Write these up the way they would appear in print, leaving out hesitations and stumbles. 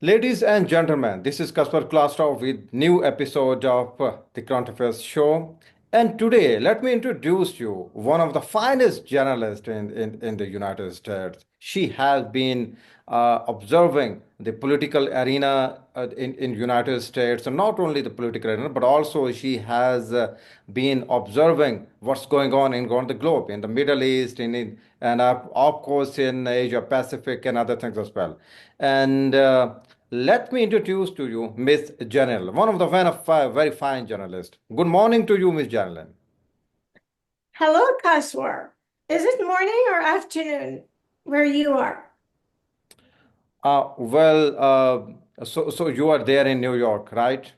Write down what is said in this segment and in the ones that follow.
Ladies and gentlemen, this is Kaswar Klasra Show with new episode of the Current Affairs Show. And today, let me introduce you one of the finest journalists in the United States. She has been observing the political arena in United States, and not only the political arena, but also she has been observing what's going on around the globe, in the Middle East, and of course in Asia Pacific and other things as well. And let me introduce to you Miss Jennylyn, one of the very fine journalists. Good morning to you, Miss Jennylyn. Hello, Kaswar. Is it morning or afternoon where you are? So you are there in New York, right?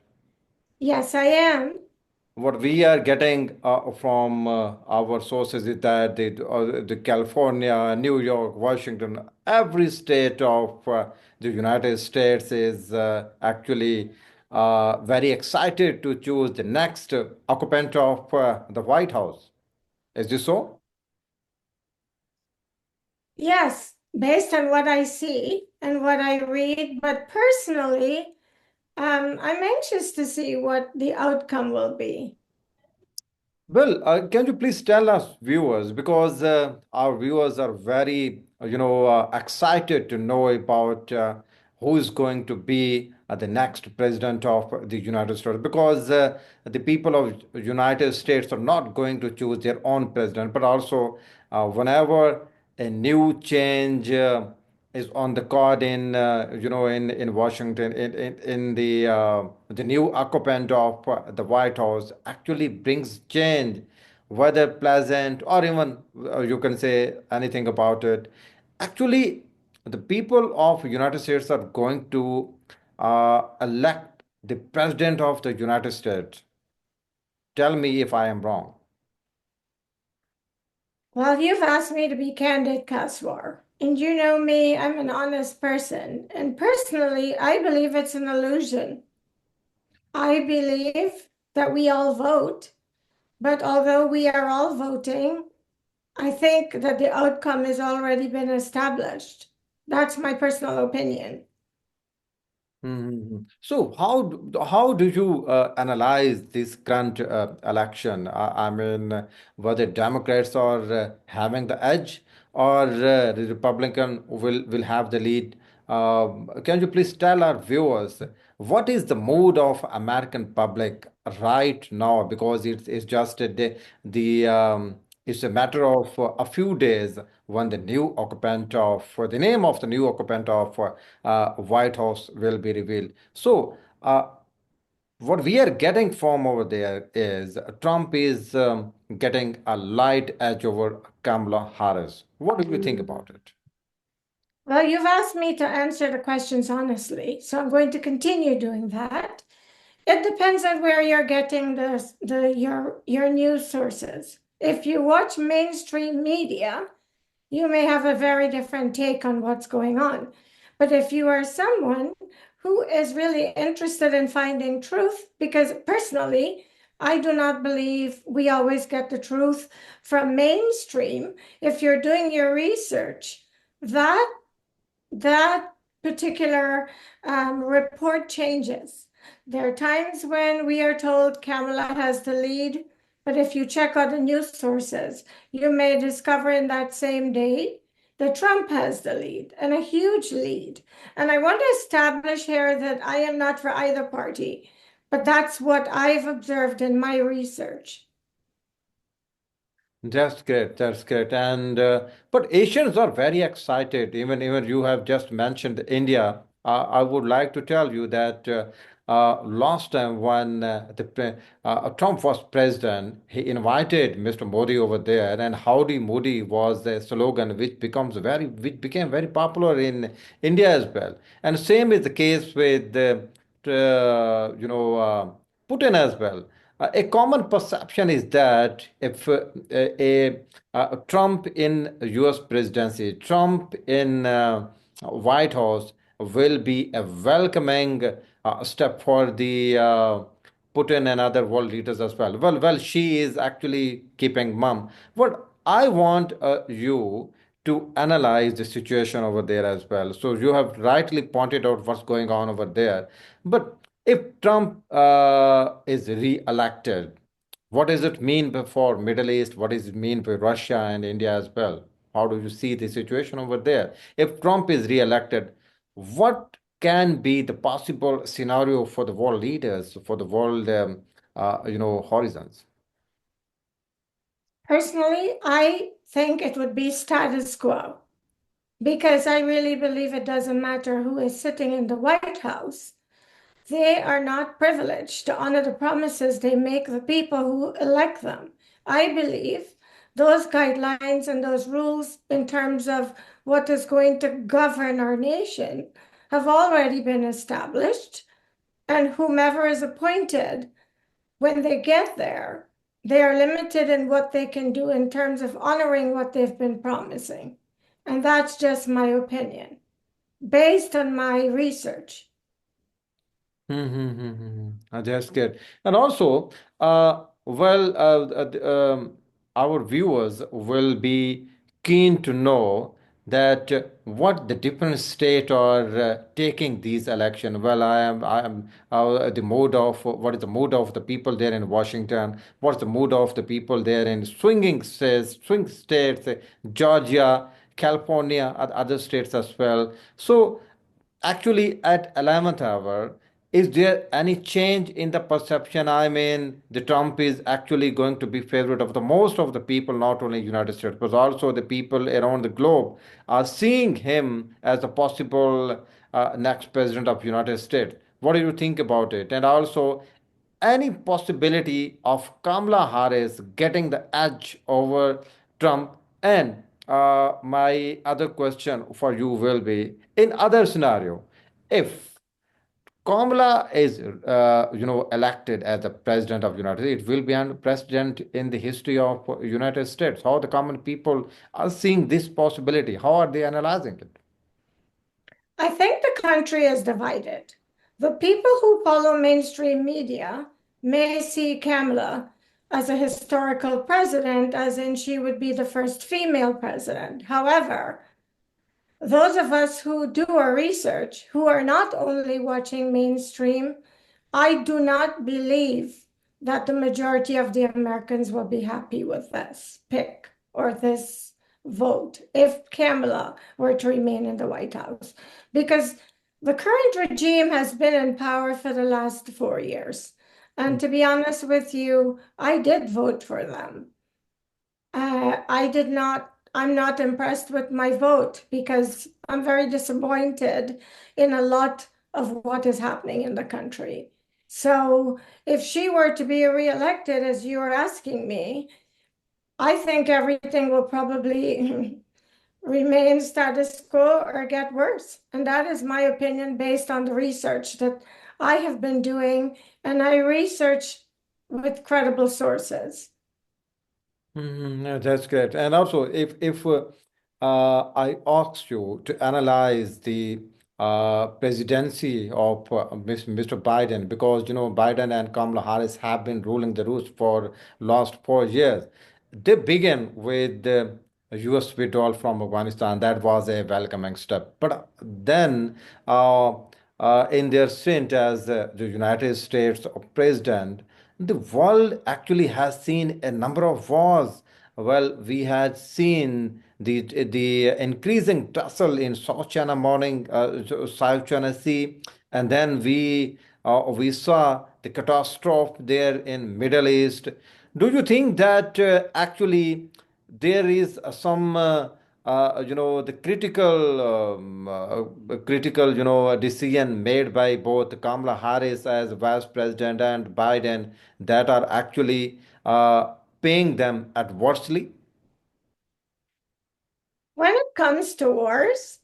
Yes, I am. What we are getting from our sources is that the California, New York, Washington, every state of the United States is actually very excited to choose the next occupant of the White House. Is this so? Yes, based on what I see and what I read, but personally, I'm anxious to see what the outcome will be. Well, can you please tell us, viewers, because our viewers are very, excited to know about who is going to be the next president of the United States, because the people of United States are not going to choose their own president, but also whenever a new change is on the card in Washington in the new occupant of the White House actually brings change, whether pleasant or even you can say anything about it. Actually, the people of United States are going to elect the president of the United States. Tell me if I am wrong. Well, you've asked me to be candid, Kaswar, and you know me, I'm an honest person. And personally, I believe it's an illusion. I believe that we all vote, but although we are all voting, I think that the outcome has already been established. That's my personal opinion. Mhm. So how do you analyze this current election? I mean, whether Democrats are having the edge or the Republican will have the lead? Can you please tell our viewers what is the mood of American public right now? Because it's just it's a matter of a few days when the new occupant of the name of the new occupant of White House will be revealed. So, what we are getting from over there is Trump is getting a light edge over Kamala Harris. What do you think about it? Well, you've asked me to answer the questions honestly, so I'm going to continue doing that. It depends on where you're getting your news sources. If you watch mainstream media, you may have a very different take on what's going on. But if you are someone who is really interested in finding truth, because personally, I do not believe we always get the truth from mainstream. If you're doing your research, that that particular report changes. There are times when we are told Kamala has the lead, but if you check other news sources, you may discover in that same day that Trump has the lead and a huge lead. And I want to establish here that I am not for either party, but that's what I've observed in my research. That's great. That's great. And but Asians are very excited. Even you have just mentioned India. I would like to tell you that last time when Trump was president, he invited Mr. Modi over there, and "Howdy Modi" was the slogan which became very popular in India as well. And same is the case with Putin as well. A common perception is that if Trump in U.S. presidency, Trump in White House will be a welcoming step for the Putin and other world leaders as well. Well, she is actually keeping mum. What I want you to analyze the situation over there as well. So you have rightly pointed out what's going on over there. But if Trump is re-elected, what does it mean for Middle East? What does it mean for Russia and India as well? How do you see the situation over there? If Trump is re-elected, what can be the possible scenario for the world leaders, for the world, horizons? Personally, I think it would be status quo because I really believe it doesn't matter who is sitting in the White House. They are not privileged to honor the promises they make the people who elect them. I believe those guidelines and those rules in terms of what is going to govern our nation have already been established, and whomever is appointed, when they get there, they are limited in what they can do in terms of honoring what they've been promising. And that's just my opinion, based on my research. That's good. And also, our viewers will be keen to know that what the different state are taking these election. Well, I am the mood of what is the mood of the people there in Washington? What's the mood of the people there in swing states, Georgia, California, other states as well. So actually, at 11th hour, is there any change in the perception? I mean, the Trump is actually going to be favorite of the most of the people, not only United States, but also the people around the globe are seeing him as a possible next president of United States. What do you think about it? And also, any possibility of Kamala Harris getting the edge over Trump? And my other question for you will be in other scenario, if Kamala is, elected as the president of United States, it will be a president in the history of United States. How the common people are seeing this possibility? How are they analyzing it? I think the country is divided. The people who follow mainstream media may see Kamala as a historical president, as in she would be the first female president. However, those of us who do our research, who are not only watching mainstream, I do not believe that the majority of the Americans will be happy with this pick or this vote if Kamala were to remain in the White House, because the current regime has been in power for the last 4 years. And to be honest with you, I did vote for them. I'm not impressed with my vote because I'm very disappointed in a lot of what is happening in the country. So if she were to be reelected, as you are asking me, I think everything will probably remain status quo or get worse. And that is my opinion based on the research that I have been doing, and I research with credible sources. Yeah, that's great. And also, if I asked you to analyze the presidency of Mr. Biden, because Biden and Kamala Harris have been ruling the roost for last 4 years. They began with the U.S. withdrawal from Afghanistan. That was a welcoming step. But then, in their stint as the United States president, the world actually has seen a number of wars. Well, we had seen the increasing tussle in South China Morning, South China Sea, and then we saw the catastrophe there in Middle East. Do you think that actually there is some the critical decision made by both Kamala Harris as vice president and Biden that are actually paying them adversely? When it comes to wars,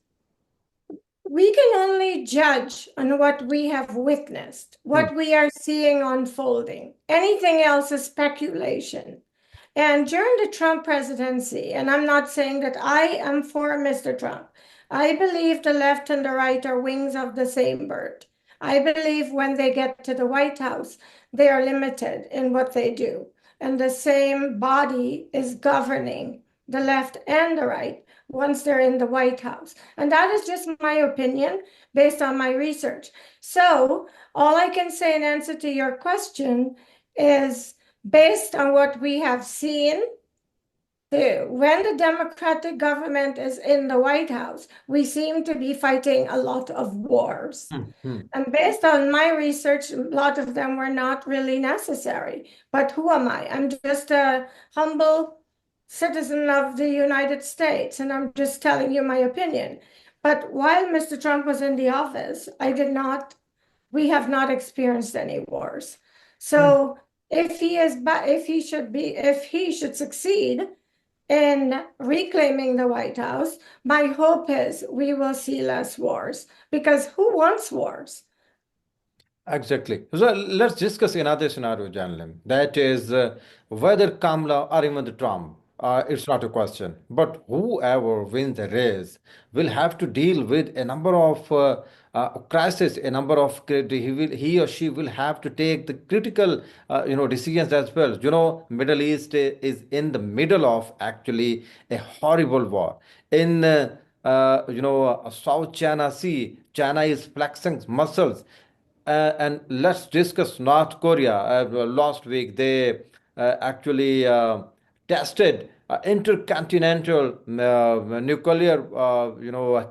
we can only judge on what we have witnessed, Hmm. what we are seeing unfolding. Anything else is speculation. And during the Trump presidency, and I'm not saying that I am for Mr. Trump, I believe the left and the right are wings of the same bird. I believe when they get to the White House, they are limited in what they do. And the same body is governing the left and the right once they're in the White House. And that is just my opinion based on my research. So all I can say in answer to your question is based on what we have seen, when the Democratic government is in the White House, we seem to be fighting a lot of wars. Mhm. And based on my research, a lot of them were not really necessary. But who am I? I'm just a humble citizen of the United States, and I'm just telling you my opinion. But while Mr. Trump was in the office, we have not experienced any wars. So if he should succeed in reclaiming the White House, my hope is we will see less wars because who wants wars? Exactly. So let's discuss another scenario, Janlin. That is whether Kamala or even the Trump. It's not a question. But whoever wins the race will have to deal with a number of crises, a number of he or she will have to take the critical decisions as well. Middle East is in the middle of actually a horrible war. In South China Sea, China is flexing muscles, and let's discuss North Korea. Last week, they actually tested intercontinental nuclear,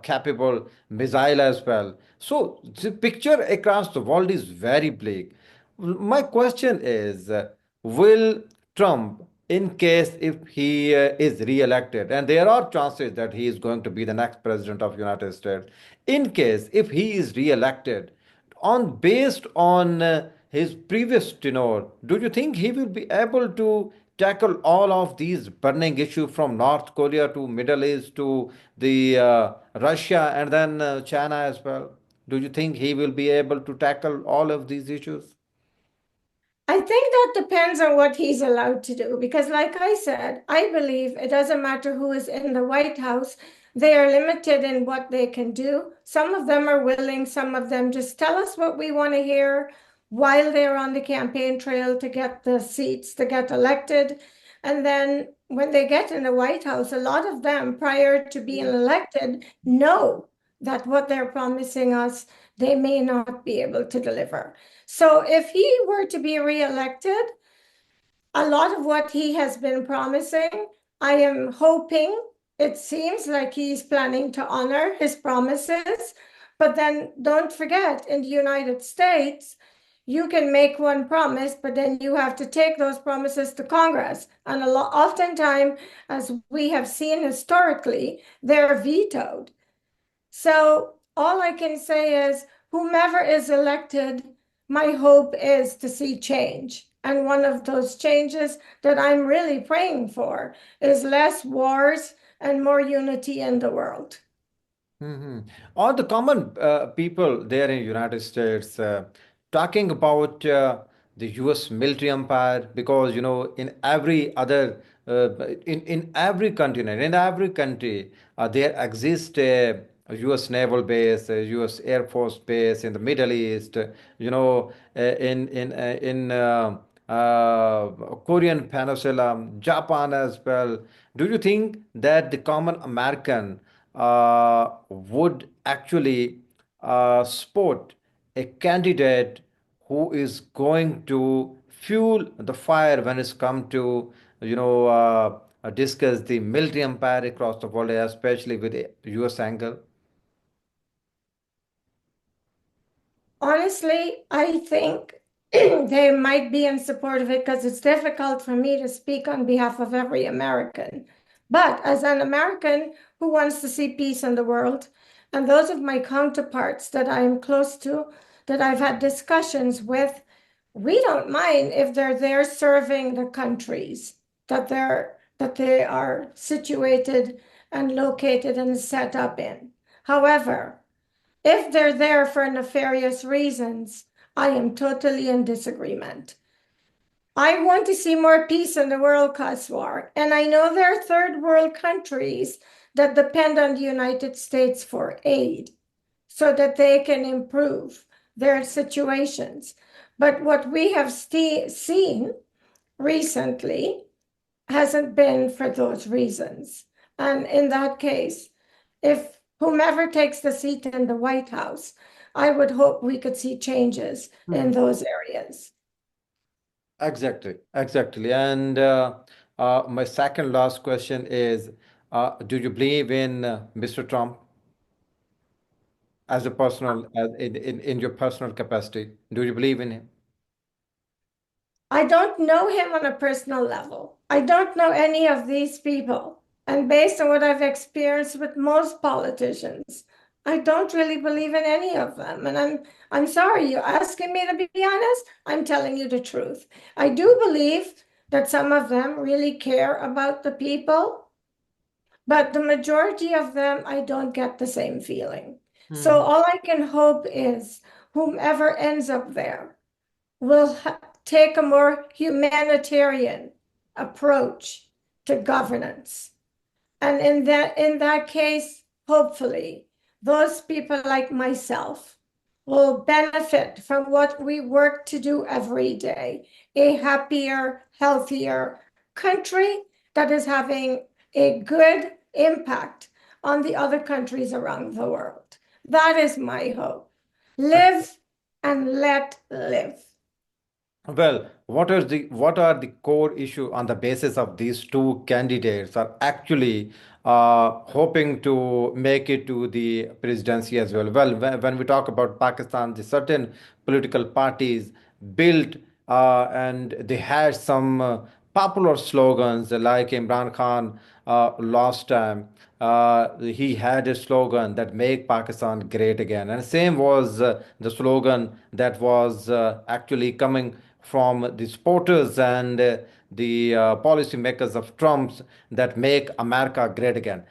capable missile as well. So the picture across the world is very bleak. My question is, will Trump, in case if he is re-elected, and there are chances that he is going to be the next president of United States, in case if he is re-elected, on based on his previous tenure, do you think he will be able to tackle all of these burning issues from North Korea to Middle East to the Russia and then China as well? Do you think he will be able to tackle all of these issues? I think that depends on what he's allowed to do because, like I said, I believe it doesn't matter who is in the White House. They are limited in what they can do. Some of them are willing, some of them just tell us what we want to hear while they're on the campaign trail to get the seats, to get elected. And then when they get in the White House, a lot of them, prior to being elected, know that what they're promising us, they may not be able to deliver. So if he were to be reelected, a lot of what he has been promising, I am hoping it seems like he's planning to honor his promises. But then don't forget, in the United States, you can make one promise, but then you have to take those promises to Congress. And oftentimes, as we have seen historically, they're vetoed. So all I can say is whomever is elected, my hope is to see change. And one of those changes that I'm really praying for is less wars and more unity in the world. Mhm. Or the common people there in United States talking about the U.S. military empire, because in every other in every continent, in every country, there exists a U.S. naval base, a U.S. Air Force base in the Middle East, Korean Peninsula, Japan as well. Do you think that the common American would actually support a candidate who is going to fuel the fire when it's come to discuss the military empire across the world, especially with the US angle? Honestly, I think they might be in support of it because it's difficult for me to speak on behalf of every American. But as an American who wants to see peace in the world, and those of my counterparts that I am close to, that I've had discussions with, we don't mind if they're there serving the countries that they are situated and located and set up in. However, if they're there for nefarious reasons, I am totally in disagreement. I want to see more peace in the world, Kaswar, and I know there are third world countries that depend on the United States for aid so that they can improve their situations. But what we have seen recently hasn't been for those reasons. And in that case, if whomever takes the seat in the White House, I would hope we could see changes in Mhm. those areas. Exactly, exactly. And my second last question is, do you believe in Mr. Trump as a personal, as in your personal capacity? Do you believe in him? I don't know him on a personal level. I don't know any of these people. And based on what I've experienced with most politicians, I don't really believe in any of them. And I'm sorry, you're asking me to be honest. I'm telling you the truth. I do believe that some of them really care about the people, but the majority of them, I don't get the same feeling. So Mhm. all I can hope is whomever ends up there will take a more humanitarian approach to governance. And in that case, hopefully, those people like myself will benefit from what we work to do every day, a happier, healthier country that is having a good impact on the other countries around the world. That is my hope. Live and let live. Well, what are the core issue on the basis of these two candidates are actually hoping to make it to the presidency as well? Well, when we talk about Pakistan, the certain political parties built and they had some popular slogans like Imran Khan last time. He had a slogan that make Pakistan great again, and same was the slogan that was actually coming from the supporters and the policymakers of Trump's that make America great again.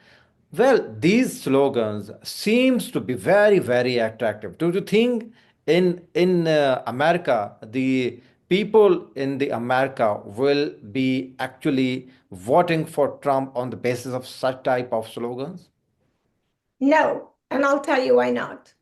Well, these slogans seems to be very, very attractive. Do you think in America the people in the America will be actually voting for Trump on the basis of such type of slogans? No, and I'll tell you why not.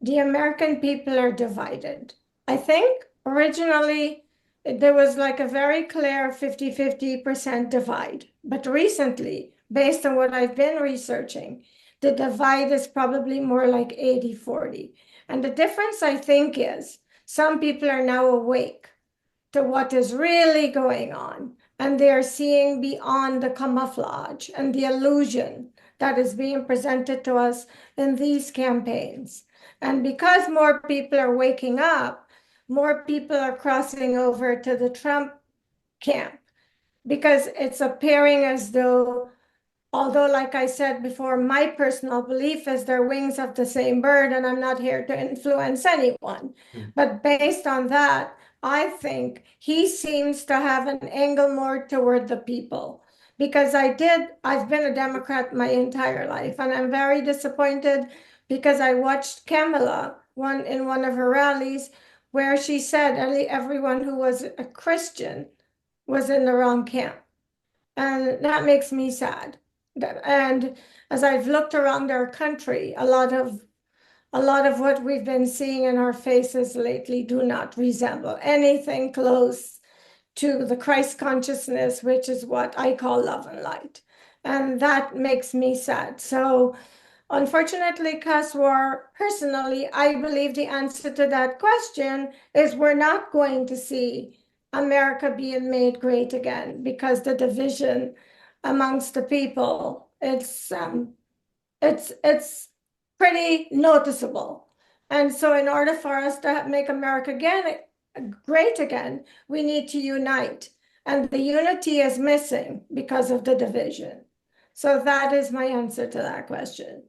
The American people are divided. I think originally there was like a very clear 50-50% divide. But recently, based on what I've been researching, the divide is probably more like 80-40. And the difference, I think, is some people are now awake to what is really going on. And they are seeing beyond the camouflage and the illusion that is being presented to us in these campaigns. And because more people are waking up, more people are crossing over to the Trump camp because it's appearing as though, although, like I said before, my personal belief is they're wings of the same bird, and I'm not here to influence anyone. But based on that, I think he seems to have an angle more toward the people. Because I've been a Democrat my entire life, and I'm very disappointed because I watched Kamala in one of her rallies where she said everyone who was a Christian was in the wrong camp. And that makes me sad. And as I've looked around our country, a lot of what we've been seeing in our faces lately do not resemble anything close to the Christ consciousness, which is what I call love and light. And that makes me sad. So unfortunately, Kaswar, personally, I believe the answer to that question is we're not going to see America being made great again because the division amongst the people, it's pretty noticeable. And so in order for us to make America again great again, we need to unite. And the unity is missing because of the division. So that is my answer to that question.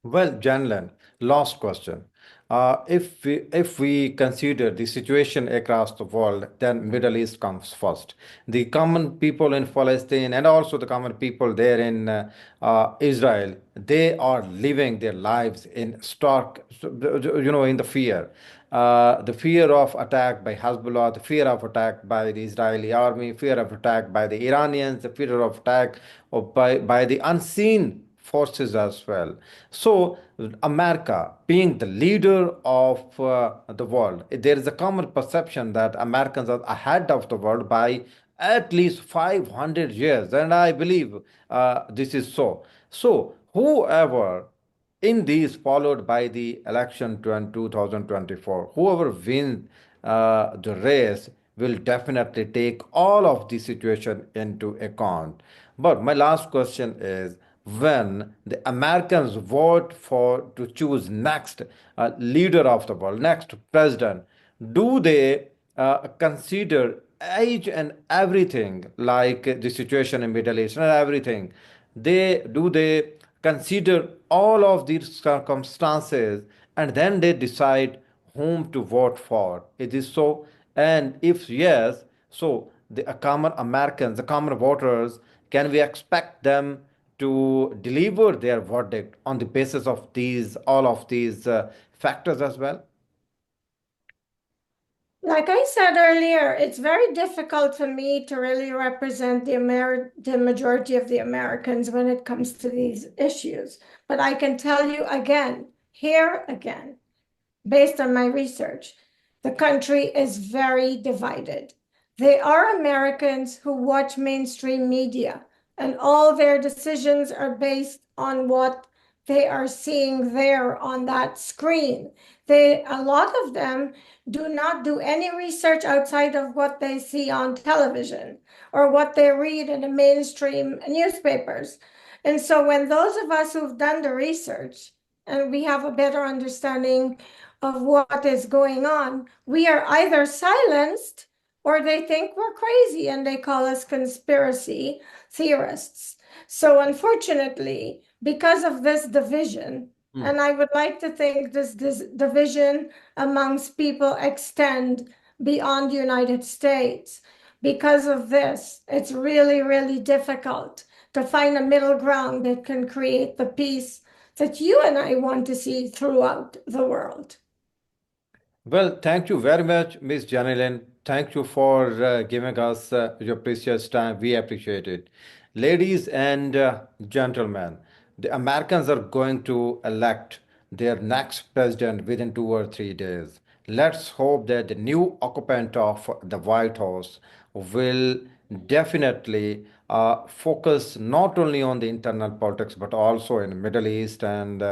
Well, Janlan, last question. If we consider the situation across the world, then Middle East comes first. The common people in Palestine and also the common people there in Israel, they are living their lives in stark, in the fear. The fear of attack by Hezbollah, the fear of attack by the Israeli army, fear of attack by the Iranians, the fear of attack by the unseen forces as well. So, America being the leader of the world, there is a common perception that Americans are ahead of the world by at least 500 years, and I believe this is so. So, whoever in these followed by the election 2024, whoever wins the race will definitely take all of the situation into account. But my last question is, when the Americans vote for to choose next leader of the world, next president, do they consider age and everything, like the situation in Middle East and everything? They consider all of these circumstances and then they decide whom to vote for? It is so, and if yes, so the common Americans, the common voters, can we expect them to deliver their verdict on the basis of these all of these factors as well? Like I said earlier, it's very difficult for me to really represent the majority of the Americans when it comes to these issues. But I can tell you again, here again, based on my research, the country is very divided. They are Americans who watch mainstream media, and all their decisions are based on what they are seeing there on that screen. A lot of them do not do any research outside of what they see on television or what they read in the mainstream newspapers. And so when those of us who've done the research and we have a better understanding of what is going on, we are either silenced or they think we're crazy and they call us conspiracy theorists. So, unfortunately, because of this division, Hmm. and I would like to think this division amongst people extend beyond the United States. Because of this, it's really, really difficult to find a middle ground that can create the peace that you and I want to see throughout the world. Well, thank you very much, Miss Jennylyn. Thank you for giving us your precious time. We appreciate it. Ladies and gentlemen, the Americans are going to elect their next president within 2 or 3 days. Let's hope that the new occupant of the White House will definitely focus not only on the internal politics but also in Middle East and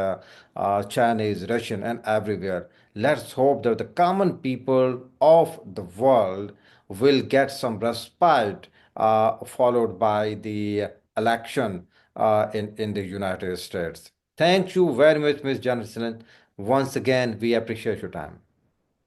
Chinese, Russian, and everywhere. Let's hope that the common people of the world will get some respite, followed by the election in the United States. Thank you very much, Ms. Johnson. Once again, we appreciate your time.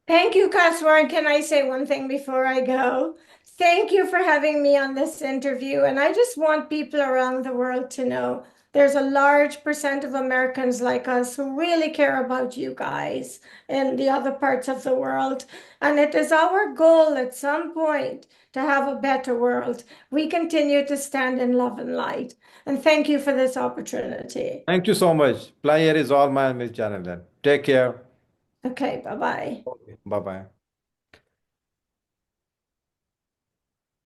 Thank you, Kaswar. Can I say one thing before I go? Thank you for having me on this interview. And I just want people around the world to know there's a large percent of Americans like us who really care about you guys in the other parts of the world. And it is our goal at some point to have a better world. We continue to stand in love and light. And thank you for this opportunity. Thank you so much. Pleasure is all mine, Ms. Johnson. Take care. Okay, bye bye. Bye bye.